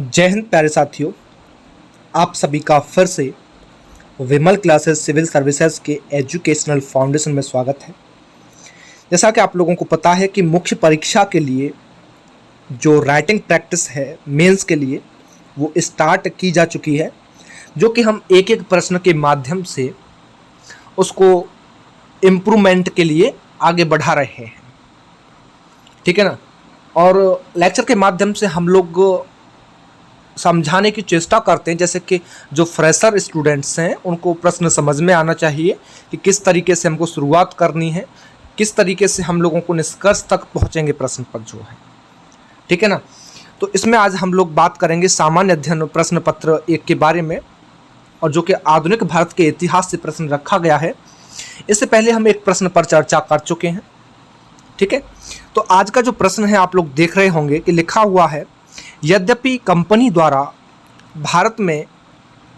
जय हिंद प्यारे साथियों। आप सभी का फिर से विमल क्लासेस सिविल सर्विसेज के एजुकेशनल फाउंडेशन में स्वागत है। जैसा कि आप लोगों को पता है कि मुख्य परीक्षा के लिए जो राइटिंग प्रैक्टिस है मेंस के लिए वो स्टार्ट की जा चुकी है, जो कि हम एक एक प्रश्न के माध्यम से उसको इम्प्रूवमेंट के लिए आगे बढ़ा रहे हैं। ठीक है ना। और लेक्चर के माध्यम से हम लोग समझाने की चेष्टा करते हैं, जैसे कि जो फ्रेशर स्टूडेंट्स हैं उनको प्रश्न समझ में आना चाहिए कि किस तरीके से हमको शुरुआत करनी है, किस तरीके से हम लोगों को निष्कर्ष तक पहुंचेंगे प्रश्न पर जो है। ठीक है ना। तो इसमें आज हम लोग बात करेंगे सामान्य अध्ययन प्रश्न पत्र 1 के बारे में, और जो कि आधुनिक भारत के इतिहास से प्रश्न रखा गया है। इससे पहले हम एक प्रश्न पर चर्चा कर चुके हैं। ठीक है। तो आज का जो प्रश्न है आप लोग देख रहे होंगे कि लिखा हुआ है, यद्यपि कंपनी द्वारा भारत में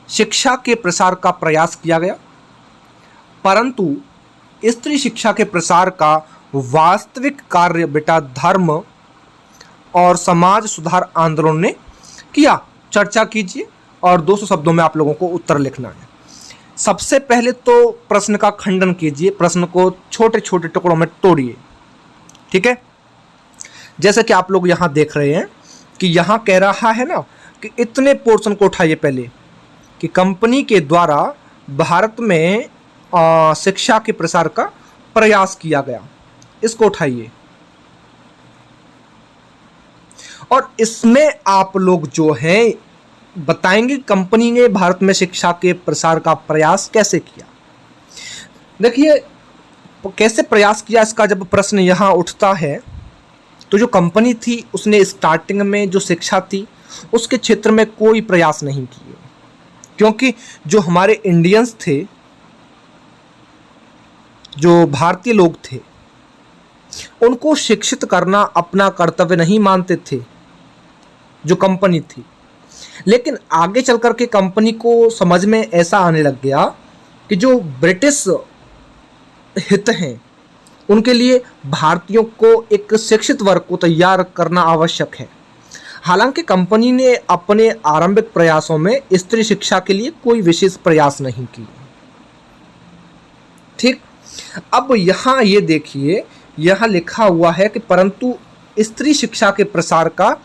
शिक्षा के प्रसार का प्रयास किया गया, परंतु स्त्री शिक्षा के प्रसार का वास्तविक कार्य बेटा धर्म और समाज सुधार आंदोलन ने किया। चर्चा कीजिए और 200 शब्दों में आप लोगों को उत्तर लिखना है। सबसे पहले तो प्रश्न का खंडन कीजिए, प्रश्न को छोटे छोटे टुकड़ों में तोड़िए। ठीक है। जैसे कि आप लोग यहाँ देख रहे हैं कि यहाँ कह रहा है ना कि इतने पोर्शन को उठाइए पहले, कि कंपनी के द्वारा भारत में शिक्षा के प्रसार का प्रयास किया गया। इसको उठाइए और इसमें आप लोग जो हैं बताएंगे कंपनी ने भारत में शिक्षा के प्रसार का प्रयास कैसे किया। देखिए कैसे प्रयास किया, इसका जब प्रश्न यहाँ उठता है तो जो कंपनी थी उसने स्टार्टिंग में जो शिक्षा थी उसके क्षेत्र में कोई प्रयास नहीं किए, क्योंकि जो हमारे इंडियंस थे, जो भारतीय लोग थे, उनको शिक्षित करना अपना कर्तव्य नहीं मानते थे जो कंपनी थी। लेकिन आगे चल कर के कंपनी को समझ में ऐसा आने लग गया कि जो ब्रिटिश हित हैं उनके लिए भारतीयों को एक शिक्षित वर्ग को तैयार करना आवश्यक है। हालांकि कंपनी ने अपने आरंभिक प्रयासों में स्त्री शिक्षा के लिए कोई विशेष प्रयास नहीं किए। ठीक। अब यहाँ ये देखिए, यहाँ लिखा हुआ है कि परंतु स्त्री शिक्षा के प्रसार का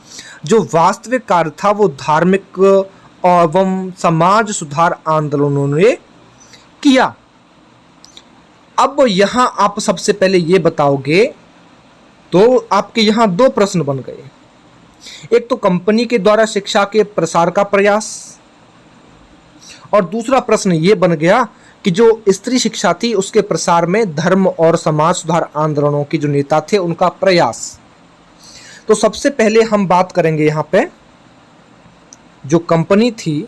जो वास्तविक कार्य था वो धार्मिक एवं समाज सुधार आंदोलनों ने किया। अब यहाँ आप सबसे पहले ये बताओगे तो आपके यहाँ दो प्रश्न बन गए। एक तो कंपनी के द्वारा शिक्षा के प्रसार का प्रयास, और दूसरा प्रश्न ये बन गया कि जो स्त्री शिक्षा थी उसके प्रसार में धर्म और समाज सुधार आंदोलनों के जो नेता थे उनका प्रयास। तो सबसे पहले हम बात करेंगे यहाँ पे जो कंपनी थी,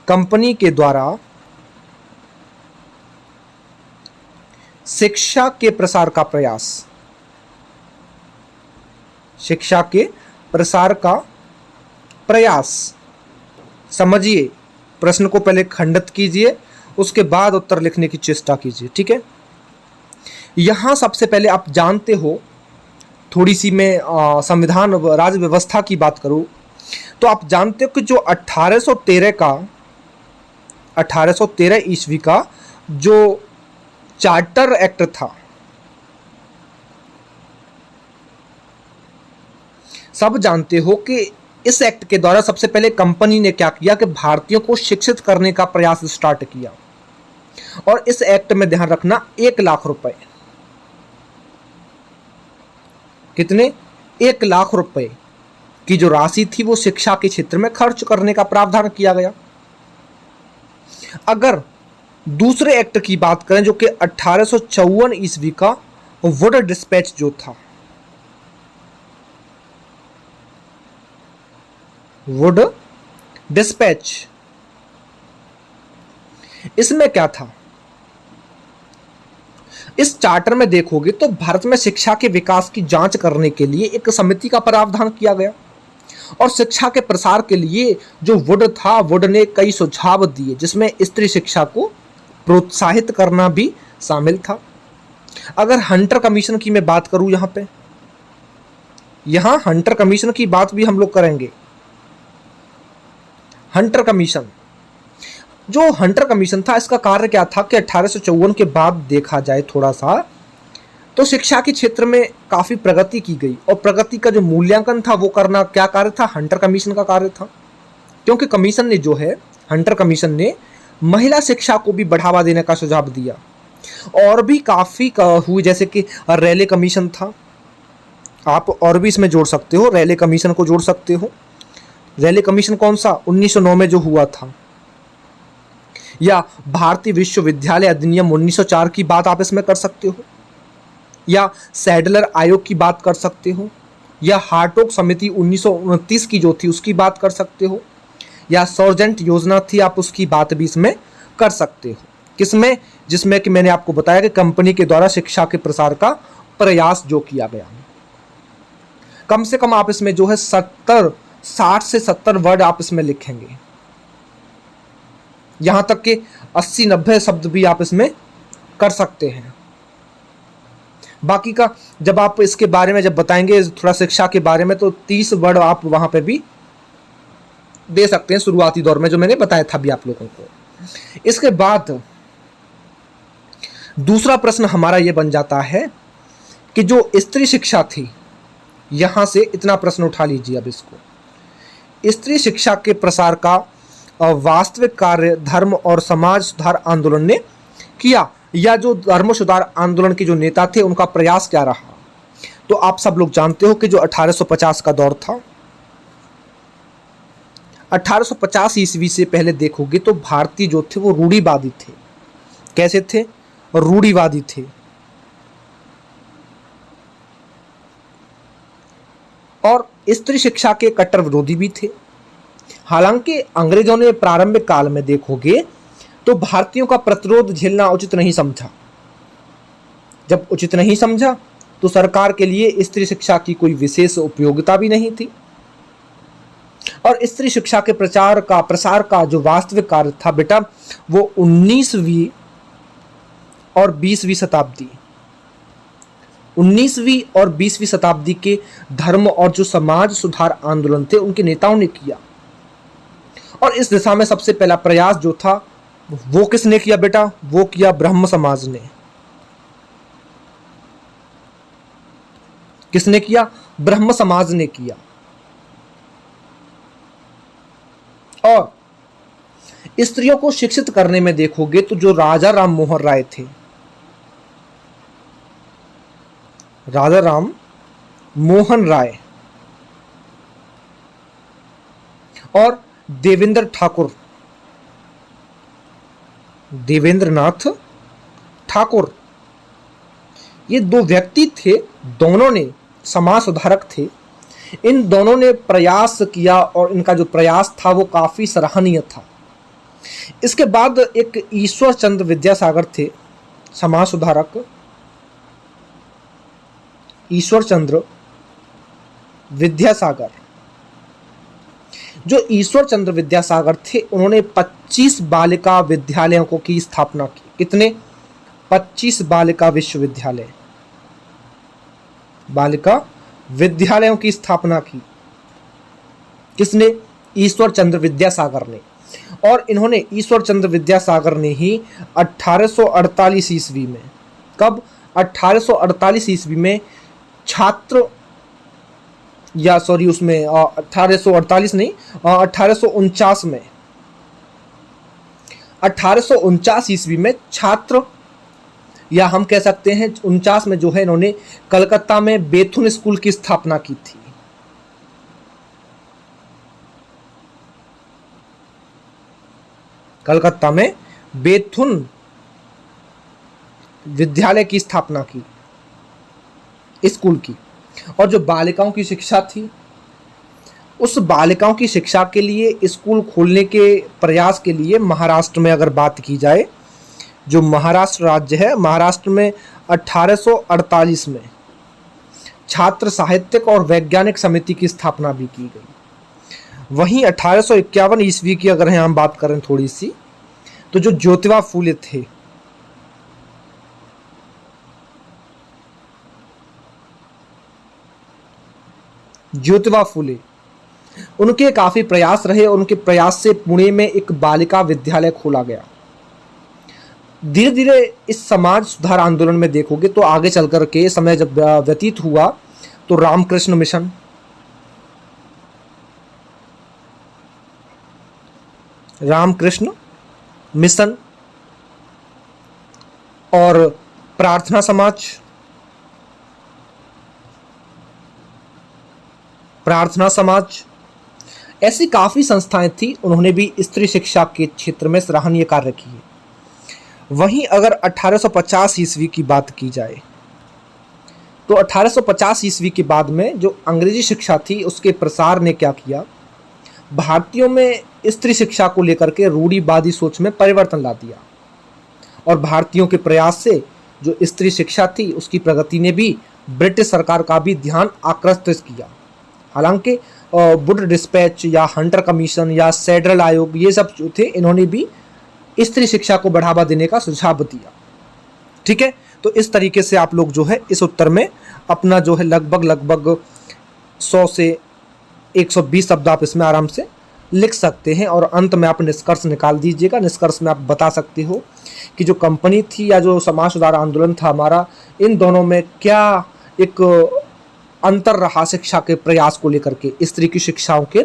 कंपनी के द्वारा शिक्षा के प्रसार का प्रयास, शिक्षा के प्रसार का प्रयास। समझिए, प्रश्न को पहले खंडित कीजिए, उसके बाद उत्तर लिखने की चेष्टा कीजिए। ठीक है। यहां सबसे पहले आप जानते हो, थोड़ी सी मैं संविधान राज्य व्यवस्था की बात करूं तो आप जानते हो कि जो 1813 ईस्वी का जो चार्टर एक्ट था, सब जानते हो कि इस एक्ट के द्वारा सबसे पहले कंपनी ने क्या किया कि भारतीयों को शिक्षित करने का प्रयास स्टार्ट किया। और इस एक्ट में ध्यान रखना 1 लाख रुपए, कितने, 1 लाख रुपए की जो राशि थी वो शिक्षा के क्षेत्र में खर्च करने का प्रावधान किया गया। अगर दूसरे एक्ट की बात करें जो कि 1854 ईस्वी का वुड डिस्पैच जो था, वुड डिस्पैच, इसमें क्या था, इस चार्टर में देखोगे तो भारत में शिक्षा के विकास की जांच करने के लिए एक समिति का प्रावधान किया गया, और शिक्षा के प्रसार के लिए जो वुड था, वुड ने कई सुझाव दिए जिसमें स्त्री शिक्षा को प्रोत्साहित करना भी शामिल था। अगर हंटर कमीशन की मैं बात करूं, यहाँ हंटर कमीशन की बात भी हम लोग करेंगे। Hunter commission. जो हंटर कमीशन था, इसका कार्य क्या था कि 1854 के बाद देखा जाए थोड़ा सा, तो शिक्षा के क्षेत्र में काफ़ी प्रगति की गई, और प्रगति का जो मूल्यांकन था वो करना क्या कार्य था, हंटर कमीशन का कार्य था। क्योंकि कमीशन ने जो है, हंटर कमीशन ने महिला शिक्षा को भी बढ़ावा देने का सुझाव दिया। और भी काफ़ी हुई, जैसे कि रेले कमीशन था, आप और भी इसमें जोड़ सकते हो, रेले कमीशन को जोड़ सकते हो। रेले कमीशन कौन सा, 1909 में जो हुआ था। या भारतीय विश्वविद्यालय अधिनियम 1904 की बात आप इसमें कर सकते हो, या सैडलर आयोग की बात कर सकते हो, या हार्टोग समिति 1929 की जो थी उसकी बात कर सकते हो, या सॉर्जेंट योजना थी, आप उसकी बात भी इसमें कर सकते हो। किसमें, जिसमें कि मैंने आपको बताया कि कंपनी के द्वारा शिक्षा के प्रसार का प्रयास जो किया गया। कम से कम आप इसमें जो है 60 से 70 वर्ड आप इसमें लिखेंगे, यहां तक कि 80-90 शब्द भी आप इसमें कर सकते हैं। बाकी का जब आप इसके बारे में जब बताएंगे थोड़ा शिक्षा के बारे में, तो 30 वर्ड आप वहां पे भी दे सकते हैं शुरुआती दौर में, जो मैंने बताया था अभी आप लोगों को। इसके बाद दूसरा प्रश्न हमारा यह बन जाता है कि जो स्त्री शिक्षा थी, यहां से इतना प्रश्न उठा लीजिए अब इसको। स्त्री शिक्षा के प्रसार का वास्तविक कार्य धर्म और समाज सुधार आंदोलन ने किया, या जो धर्म सुधार आंदोलन के जो नेता थे उनका प्रयास क्या रहा। तो आप सब लोग जानते हो कि जो 1850 का दौर था, 1850 ईस्वी से पहले देखोगे तो भारतीय जो थे वो रूढ़िवादी थे। कैसे थे, रूढ़िवादी थे। और स्त्री शिक्षा के कट्टर विरोधी भी थे। हालांकि अंग्रेजों ने प्रारंभिक काल में देखोगे तो भारतीयों का प्रतिरोध झेलना उचित नहीं समझा। जब उचित नहीं समझा तो सरकार के लिए स्त्री शिक्षा की कोई विशेष उपयोगिता भी नहीं थी। और स्त्री शिक्षा के प्रसार का जो वास्तविक कार्य था बेटा, वो 19वीं और 20वीं शताब्दी, 19वीं और 20वीं शताब्दी के धर्म और जो समाज सुधार आंदोलन थे उनके नेताओं ने किया। और इस दिशा में सबसे पहला प्रयास जो था वो किसने किया बेटा, वो किया ब्रह्म समाज ने। किसने किया, ब्रह्म समाज ने किया। और स्त्रियों को शिक्षित करने में देखोगे तो जो राजा राम मोहन राय थे, राजा राम मोहन राय और देवेंद्र ठाकुर, देवेंद्रनाथ ठाकुर, ये दो व्यक्ति थे, दोनों ने समाज सुधारक थे। इन दोनों ने प्रयास किया और इनका जो प्रयास था वो काफी सराहनीय था। इसके बाद एक ईश्वर चंद्र विद्यासागर थे, समाज सुधारक, ईश्वर चंद्र विद्यासागर। जो ईश्वर चंद्र विद्यासागर थे उन्होंने 25 बालिका विद्यालयों को की स्थापना की। कितने, 25 बालिका विश्वविद्यालय, बालिका विद्यालयों की स्थापना की। किसने, ईश्वर चंद्र विद्यासागर ने। और इन्होंने, ईश्वर चंद्र विद्यासागर ने ही 1848 ईस्वी में, कब, 1848 ईस्वी में छात्र, या सॉरी उसमें 1848 नहीं, 1849 में, 1849 ईस्वी में छात्र, या हम कह सकते हैं 49 में जो है इन्होंने कलकत्ता में बेथुन स्कूल की स्थापना की थी। कलकत्ता में बेथुन विद्यालय की स्थापना की, स्कूल की। और जो बालिकाओं की शिक्षा थी, उस बालिकाओं की शिक्षा के लिए स्कूल खोलने के प्रयास के लिए महाराष्ट्र में अगर बात की जाए, जो महाराष्ट्र राज्य है, महाराष्ट्र में 1848 में छात्र साहित्यिक और वैज्ञानिक समिति की स्थापना भी की गई। वहीं 1851 ईस्वी की अगर हम बात करें थोड़ी सी, तो जो ज्योतिबा फूले थे, ज्योतिबा फूले, उनके काफ़ी प्रयास रहे और उनके प्रयास से पुणे में एक बालिका विद्यालय खोला गया। धीरे धीरे इस समाज सुधार आंदोलन में देखोगे तो आगे चल कर के समय जब व्यतीत हुआ तो रामकृष्ण मिशन और प्रार्थना समाज ऐसी काफ़ी संस्थाएं थी, उन्होंने भी स्त्री शिक्षा के क्षेत्र में सराहनीय कार्य किए। वहीं अगर 1850 ईस्वी की बात की जाए तो 1850 ईस्वी के बाद में जो अंग्रेजी शिक्षा थी उसके प्रसार ने क्या किया, भारतीयों में स्त्री शिक्षा को लेकर के रूढ़िवादी सोच में परिवर्तन ला दिया और भारतीयों के प्रयास से जो स्त्री शिक्षा थी उसकी प्रगति ने भी ब्रिटिश सरकार का भी ध्यान आकृष्ट किया। हालांकि वुड डिस्पैच या हंटर कमीशन या सेड्रल आयोग ये सब जो थे इन्होंने भी स्त्री शिक्षा को बढ़ावा देने का सुझाव दिया। ठीक है, तो इस तरीके से आप लोग जो है इस उत्तर में अपना जो है लगभग 100 से 120 शब्द आप इसमें आराम से लिख सकते हैं और अंत में आप निष्कर्ष निकाल दीजिएगा। निष्कर्ष में आप बता सकते हो कि जो कंपनी थी या जो समाज सुधार आंदोलन था हमारा, इन दोनों में क्या एक अंतर रहा शिक्षा के प्रयास को लेकर के, स्त्री की शिक्षाओं के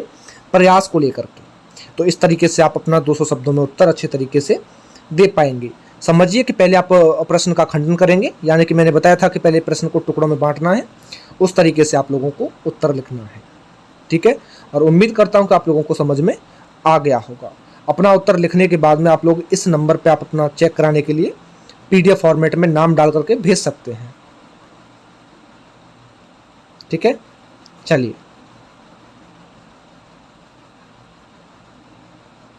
प्रयास को लेकर के। तो इस तरीके से आप अपना 200 शब्दों में उत्तर अच्छे तरीके से दे पाएंगे। समझिए कि पहले आप प्रश्न का खंडन करेंगे, यानी कि मैंने बताया था कि पहले प्रश्न को टुकड़ों में बांटना है, उस तरीके से आप लोगों को उत्तर लिखना है। ठीक है, और उम्मीद करता हूं कि आप लोगों को समझ में आ गया होगा। अपना उत्तर लिखने के बाद में आप लोग इस नंबर पे आप अपना चेक कराने के लिए PDF फॉर्मेट में नाम डाल करके भेज सकते हैं। ठीक है, चलिए।